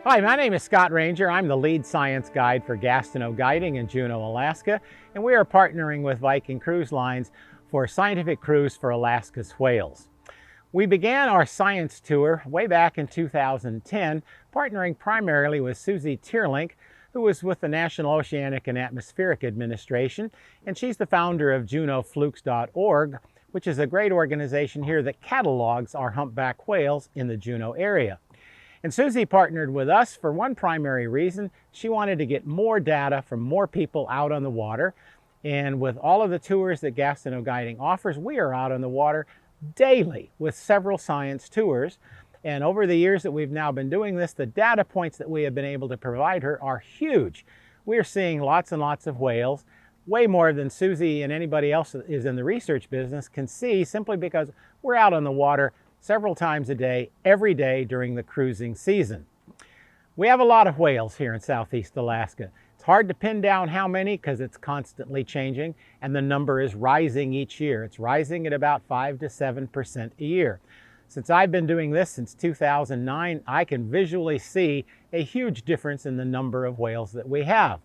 Hi, my name is Scott Ranger. I'm the lead science guide for Gastineau Guiding in Juneau, Alaska, and we are partnering with Viking Cruise Lines for a scientific cruise for Alaska's whales. We began our science tour way back in 2010, partnering primarily with Susie Tierlink, who was with the National Oceanic and Atmospheric Administration, and she's the founder of JuneauFlukes.org, which is a great organization here that catalogs our humpback whales in the Juneau area. And Susie partnered with us for one primary reason. She wanted to get more data from more people out on the water. And with all of the tours that Gastineau Guiding offers, we are out on the water daily with several science tours. And over the years that we've now been doing this, the data points that we have been able to provide her are huge. We are seeing lots and lots of whales, way more than Susie and anybody else that is in the research business can see, simply because we're out on the water several times a day, every day during the cruising season. We have a lot of whales here in Southeast Alaska. It's hard to pin down how many because it's constantly changing, and the number is rising each year. It's rising at about 5 to 7% a year. Since I've been doing this since 2009, I can visually see a huge difference in the number of whales that we have.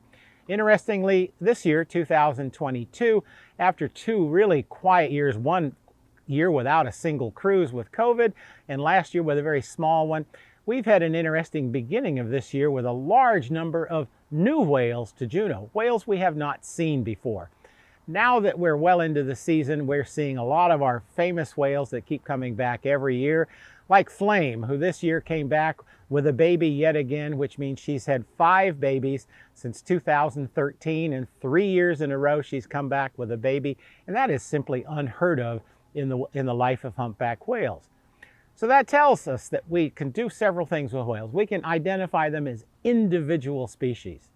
Interestingly, this year, 2022, after two really quiet years, one year without a single cruise with COVID, and last year with a very small one, we've had an interesting beginning of this year with a large number of new whales to Juneau, whales we have not seen before. Now that we're well into the season, we're seeing a lot of our famous whales that keep coming back every year, like Flame, who this year came back with a baby yet again, which means she's had 5 babies since 2013, and 3 years in a row she's come back with a baby, and that is simply unheard of in the life of humpback whales. So that tells us that we can do several things with whales. We can identify them as individual species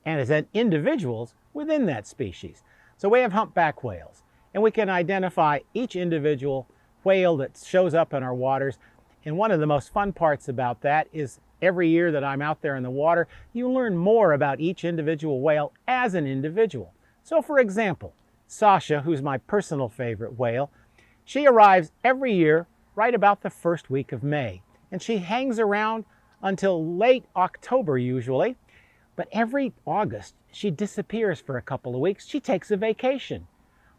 and as individuals within that species. So we have humpback whales, and we can identify each individual whale that shows up in our waters. And one of the most fun parts about that is every year that I'm out there in the water, you learn more about each individual whale as an individual. So for example, Sasha, who's my personal favorite whale, she arrives every year right about the first week of May, and she hangs around until late October usually, but every August she disappears for a couple of weeks. She takes a vacation.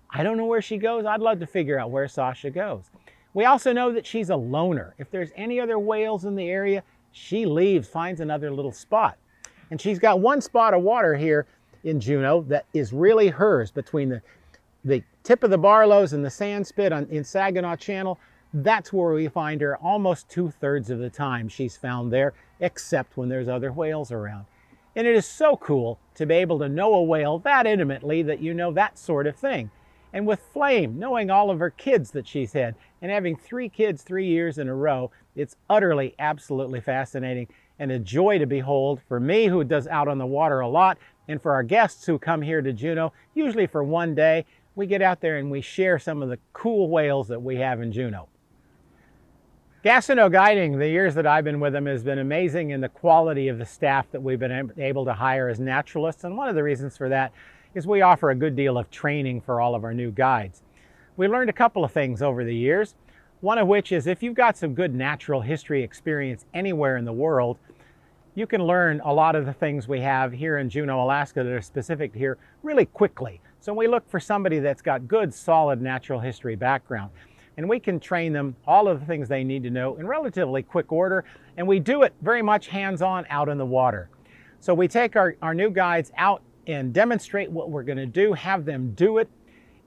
I don't know where she goes. I'd love to figure out where Sasha goes. We also know that she's a loner. If there's any other whales in the area, she leaves, finds another little spot. And she's got one spot of water here in Juneau that is really hers, between the tip of the Barlows and the sand spit in Saginaw Channel. That's where we find her almost 2/3 of the time. She's found there, except when there's other whales around. And it is so cool to be able to know a whale that intimately, that you know that sort of thing. And with Flame, knowing all of her kids that she's had, and having 3 kids 3 years in a row, it's utterly, absolutely fascinating and a joy to behold for me, who does out on the water a lot, and for our guests who come here to Juneau, usually for one day. We get out there and we share some of the cool whales that we have in Juneau. Gastineau Guiding, the years that I've been with them, has been amazing in the quality of the staff that we've been able to hire as naturalists. And one of the reasons for that is we offer a good deal of training for all of our new guides. We learned a couple of things over the years, one of which is if you've got some good natural history experience anywhere in the world, you can learn a lot of the things we have here in Juneau, Alaska that are specific here really quickly. So we look for somebody that's got good, solid natural history background. And we can train them all of the things they need to know in relatively quick order. And we do it very much hands-on out in the water. So we take our new guides out and demonstrate what we're going to do, have them do it,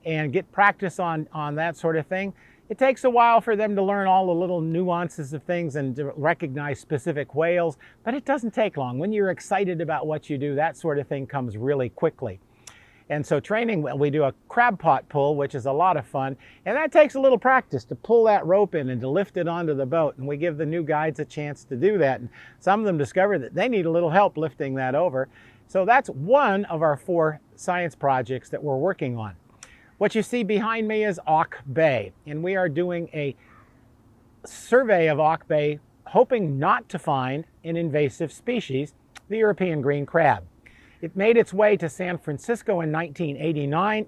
and get practice on that sort of thing. It takes a while for them to learn all the little nuances of things and to recognize specific whales, but it doesn't take long. When you're excited about what you do, that sort of thing comes really quickly. And so training, we do a crab pot pull, which is a lot of fun. And that takes a little practice to pull that rope in and to lift it onto the boat. And we give the new guides a chance to do that. And some of them discover that they need a little help lifting that over. So that's one of our 4 science projects that we're working on. What you see behind me is Auk Bay. And we are doing a survey of Auk Bay, hoping not to find an invasive species, the European green crab. It made its way to San Francisco in 1989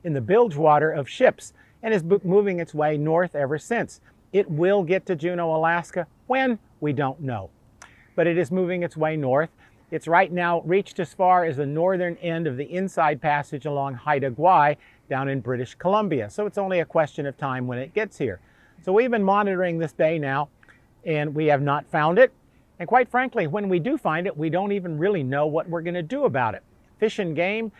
in the bilge water of ships and is moving its way north ever since. It will get to Juneau, Alaska. When? We don't know. but it is moving its way north. It's right now reached as far as the northern end of the inside passage along Haida Gwaii down in British Columbia. So it's only a question of time when it gets here. So we've been monitoring this bay now, and we have not found it. And quite frankly, when we do find it, we don't even really know what we're going to do about it. Fish and Game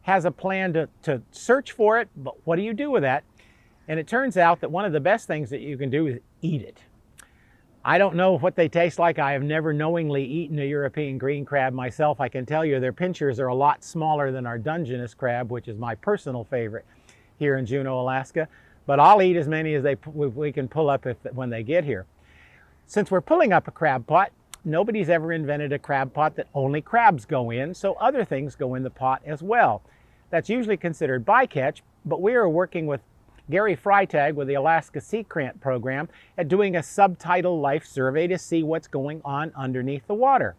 has a plan to search for it, but what do you do with that? And it turns out that one of the best things that you can do is eat it. I don't know what they taste like. I have never knowingly eaten a European green crab myself. I can tell you their pinchers are a lot smaller than our Dungeness crab, which is my personal favorite here in Juneau, Alaska. But I'll eat as many as we can pull up when they get here. Since we're pulling up a crab pot, nobody's ever invented a crab pot that only crabs go in, so other things go in the pot as well. That's usually considered bycatch, but we are working with Gary Freitag with the Alaska Sea Grant Program at doing a subtidal life survey to see what's going on underneath the water.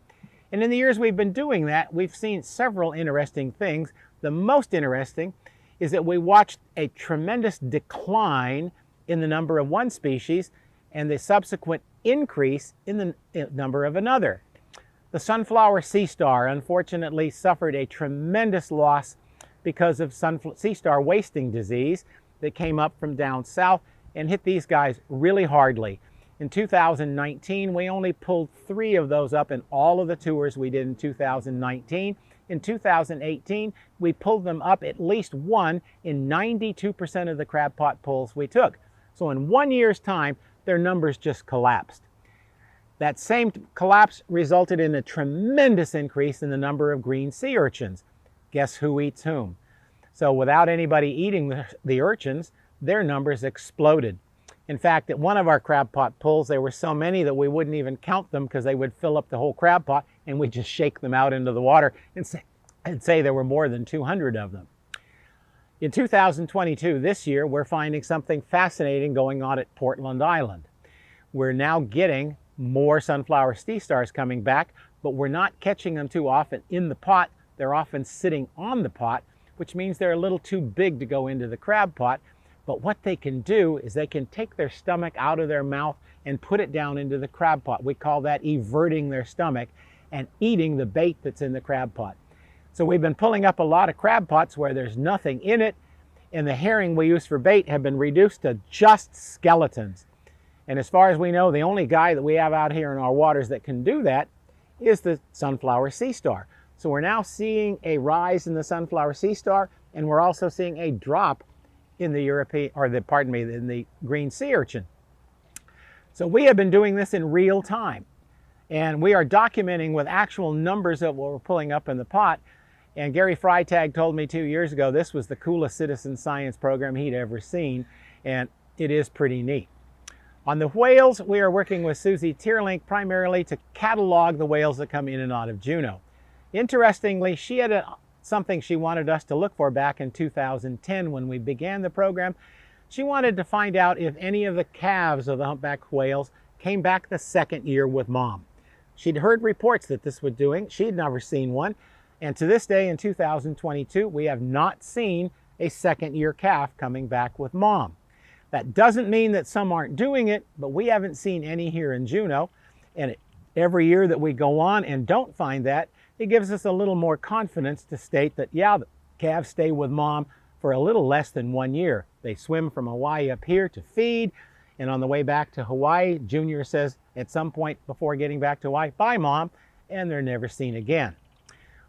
And in the years we've been doing that, we've seen several interesting things. The most interesting is that we watched a tremendous decline in the number of one species and the subsequent increase in the number of another. The sunflower sea star unfortunately suffered a tremendous loss because of sea star wasting disease that came up from down south and hit these guys really hardly. In 2019, we only pulled 3 of those up in all of the tours we did in 2019. In 2018, we pulled them up at least 1 in 92% of the crab pot pulls we took. So in 1 year's time, their numbers just collapsed. That same collapse resulted in a tremendous increase in the number of green sea urchins. Guess who eats whom? So without anybody eating the urchins, their numbers exploded. In fact, at one of our crab pot pulls, there were so many that we wouldn't even count them because they would fill up the whole crab pot, and we'd just shake them out into the water and say there were more than 200 of them. In 2022, this year, we're finding something fascinating going on at Portland Island. We're now getting more sunflower sea stars coming back, but we're not catching them too often in the pot. They're often sitting on the pot, which means they're a little too big to go into the crab pot. But what they can do is they can take their stomach out of their mouth and put it down into the crab pot. We call that everting their stomach and eating the bait that's in the crab pot. So we've been pulling up a lot of crab pots where there's nothing in it, and the herring we use for bait have been reduced to just skeletons. And as far as we know, the only guy that we have out here in our waters that can do that is the sunflower sea star. So we're now seeing a rise in the sunflower sea star, and we're also seeing a drop in the in the green sea urchin. So we have been doing this in real time, and we are documenting with actual numbers of what we're pulling up in the pot. And Gary Freitag told me 2 years ago this was the coolest citizen science program he'd ever seen, and it is pretty neat. On the whales, we are working with Susie Tierlink primarily to catalog the whales that come in and out of Juneau. Interestingly, she had something she wanted us to look for back in 2010 when we began the program. She wanted to find out if any of the calves of the humpback whales came back the second year with mom. She'd heard reports that this was doing. She'd never seen one. And to this day in 2022, we have not seen a second year calf coming back with mom. That doesn't mean that some aren't doing it, but we haven't seen any here in Juneau. And every year that we go on and don't find that, it gives us a little more confidence to state that, yeah, the calves stay with mom for a little less than 1 year. They swim from Hawaii up here to feed, and on the way back to Hawaii, Junior says at some point before getting back to Hawaii, bye mom, and they're never seen again.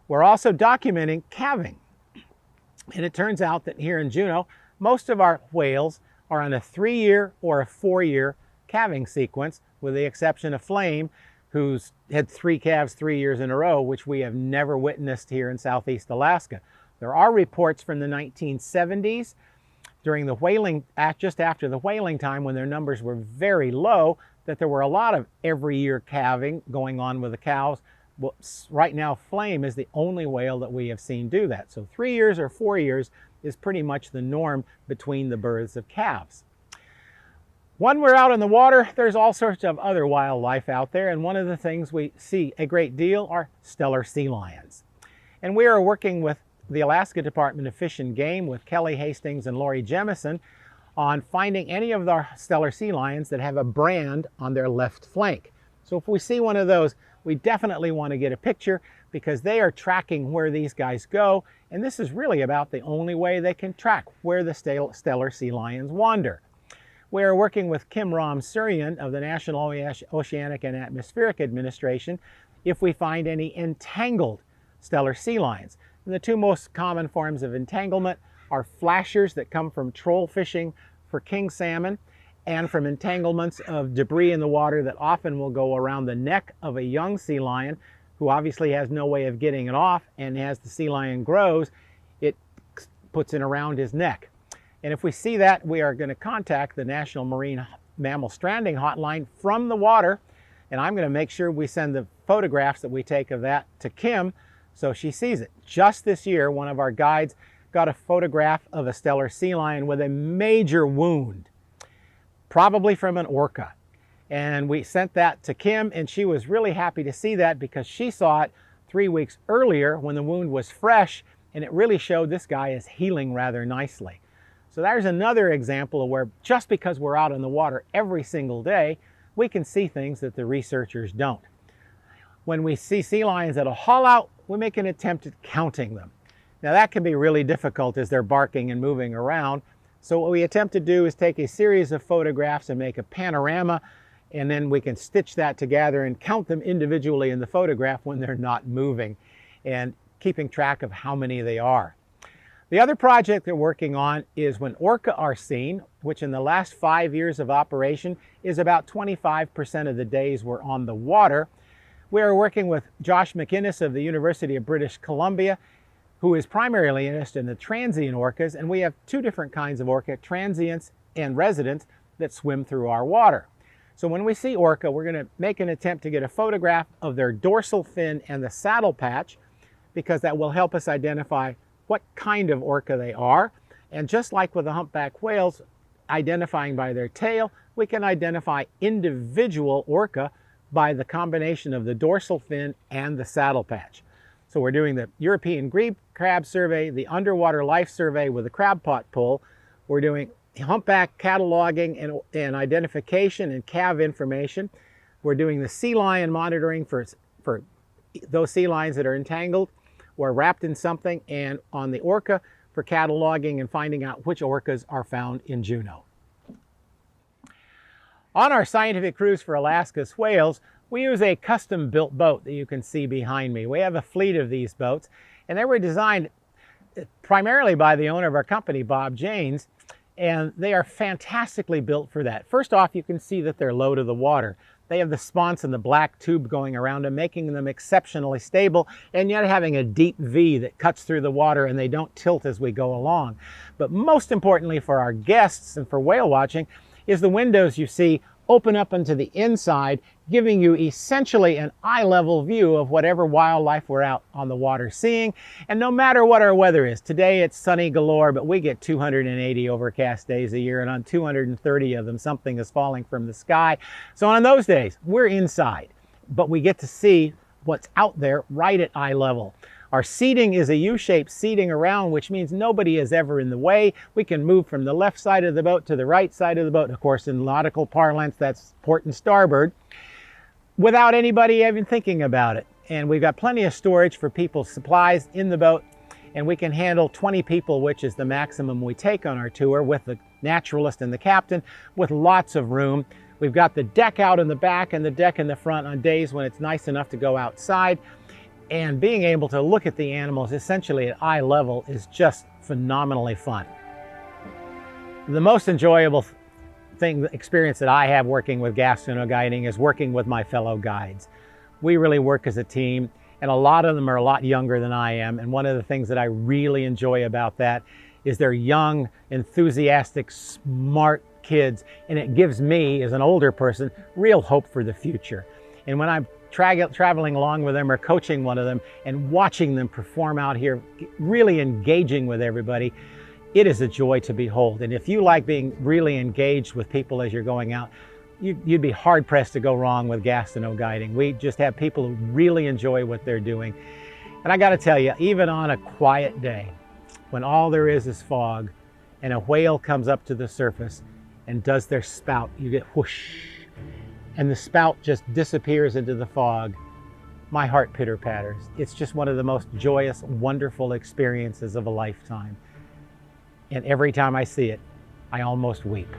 We're also documenting calving, and it turns out that here in Juneau, most of our whales are on a 3-year or a 4-year calving sequence, with the exception of Flame, who's had 3 calves 3 years in a row, which we have never witnessed here in Southeast Alaska. There are reports from the 1970s during the whaling, just after the whaling time, when their numbers were very low, that there were a lot of every year calving going on with the cows. Well, right now, Flame is the only whale that we have seen do that. So 3 years or 4 years is pretty much the norm between the births of calves. When we're out in the water, there's all sorts of other wildlife out there, and one of the things we see a great deal are stellar sea lions. And we are working with the Alaska Department of Fish and Game with Kelly Hastings and Lori Jemison on finding any of our stellar sea lions that have a brand on their left flank. So if we see one of those, we definitely want to get a picture because they are tracking where these guys go. And this is really about the only way they can track where the stellar sea lions wander. We are working with Kim Ram-Suryan of the National Oceanic and Atmospheric Administration if we find any entangled stellar sea lions. And the two most common forms of entanglement are flashers that come from troll fishing for king salmon and from entanglements of debris in the water that often will go around the neck of a young sea lion who obviously has no way of getting it off, and as the sea lion grows, it puts it around his neck. And if we see that, we are going to contact the National Marine Mammal Stranding Hotline from the water, and I'm going to make sure we send the photographs that we take of that to Kim so she sees it. Just this year, one of our guides got a photograph of a stellar sea lion with a major wound, probably from an orca. And we sent that to Kim, and she was really happy to see that because she saw it 3 weeks earlier when the wound was fresh, and it really showed this guy is healing rather nicely. So there's another example of where just because we're out in the water every single day, we can see things that the researchers don't. When we see sea lions at a haul out, we make an attempt at counting them. Now that can be really difficult as they're barking and moving around. So what we attempt to do is take a series of photographs and make a panorama, and then we can stitch that together and count them individually in the photograph when they're not moving and keeping track of how many they are. The other project they're working on is when orca are seen, which in the last 5 years of operation is about 25% of the days we're on the water. We are working with Josh McInnes of the University of British Columbia, who is primarily interested in the transient orcas, and we have two different kinds of orca, transients and residents, that swim through our water. So when we see orca, we're going to make an attempt to get a photograph of their dorsal fin and the saddle patch, because that will help us identify what kind of orca they are. And just like with the humpback whales, identifying by their tail, we can identify individual orca by the combination of the dorsal fin and the saddle patch. So we're doing the European grebe crab survey, the underwater life survey with the crab pot pull. We're doing humpback cataloging and identification and calve information. We're doing the sea lion monitoring for those sea lions that are entangled or wrapped in something, and on the orca for cataloging and finding out which orcas are found in Juneau. On our scientific cruise for Alaska's whales, we use a custom-built boat that you can see behind me. We have a fleet of these boats, and they were designed primarily by the owner of our company, Bob Janes, and they are fantastically built for that. First off, you can see that they're low to the water. They have the sponse and the black tube going around them, making them exceptionally stable, and yet having a deep V that cuts through the water and they don't tilt as we go along. But most importantly for our guests and for whale watching is the windows you see open up into the inside, giving you essentially an eye-level view of whatever wildlife we're out on the water seeing. And no matter what our weather is, today it's sunny galore, but we get 280 overcast days a year, and on 230 of them, something is falling from the sky. So on those days, we're inside, but we get to see what's out there right at eye level. Our seating is a U-shaped seating around, which means nobody is ever in the way. We can move from the left side of the boat to the right side of the boat. Of course, in nautical parlance, that's port and starboard, without anybody even thinking about it. And we've got plenty of storage for people's supplies in the boat, and we can handle 20 people, which is the maximum we take on our tour, with the naturalist and the captain, with lots of room. We've got the deck out in the back and the deck in the front on days when it's nice enough to go outside. And being able to look at the animals essentially at eye level is phenomenally fun. The most enjoyable experience that I have working with Gastineau Guiding is working with my fellow guides. We really work as a team, and a lot of them are a lot younger than I am. And one of the things that I really enjoy about that is they're young, enthusiastic, smart kids. And it gives me, as an older person, real hope for the future. And when I'm traveling along with them or coaching one of them and watching them perform out here, really engaging with everybody, it is a joy to behold. And if you like being really engaged with people as you're going out, you'd be hard pressed to go wrong with Gastineau Guiding. We just have people who really enjoy what they're doing. And I got to tell you, even on a quiet day, when all there is fog and a whale comes up to the surface and does their spout, you get whoosh. and the spout just disappears into the fog, my heart pitter-patters. It's just one of the most joyous, wonderful experiences of a lifetime. And every time I see it, I almost weep.